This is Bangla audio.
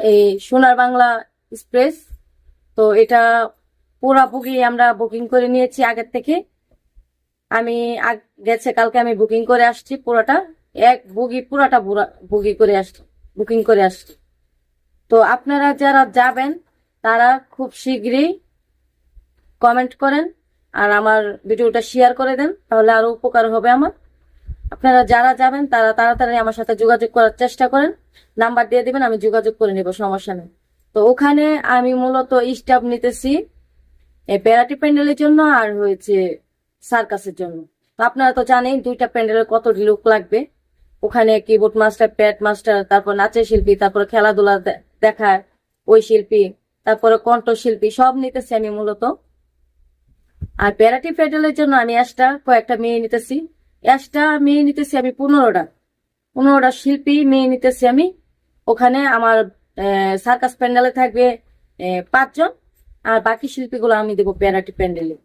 এই সোনার বাংলা এক্সপ্রেস। তো এটা পুরা বুকিং আমরা বুকিং করে নিয়েছি আগের থেকে। আমি গেছে কালকে আমি বুকিং করে আসছি পুরোটা, এক বুগি পুরাটা বুকিং করে আসছি। তো আপনারা যারা যাবেন তারা খুব শীঘ্রই কমেন্ট করেন আর আমার ভিডিওটা শেয়ার করে দেন, তাহলে আরো উপকার হবে আমার। আপনারা যারা যাবেন তারা তাড়াতাড়ি আমার সাথে যোগাযোগ করার চেষ্টা করেন, নাম্বার দিয়ে দিবেন, আমি যোগাযোগ করে নিব, সমস্যা নেই। তো ওখানে আমি মূলত স্টাফ নিতেছি প্যারাটি প্যান্ডেলের জন্য আর হয়েছে সার্কাসের জন্য। তো আপনারা তো জানেন দুইটা প্যান্ডেলের কত লোক লাগবে। ওখানে কিবোর্ড মাস্টার, প্যাড মাস্টার, তারপর নাচের শিল্পী, তারপরে খেলাধুলা দেখায় ওই শিল্পী, তারপরে কণ্ঠ শিল্পী, সব নিতেছি আমি মূলত। আর প্যারাটি প্যান্ডেলের জন্য আমি কয়েকটা মেয়ে নিতেছি। মেয়ে নিতেছি আমি 15টা শিল্পী মেয়ে নিতেছি আমি। ওখানে আমার সার্কাস প্যান্ডেলে থাকবে 5 জন, আর বাকি শিল্পীগুলো আমি দেবো প্যারাটি প্যান্ডেলে।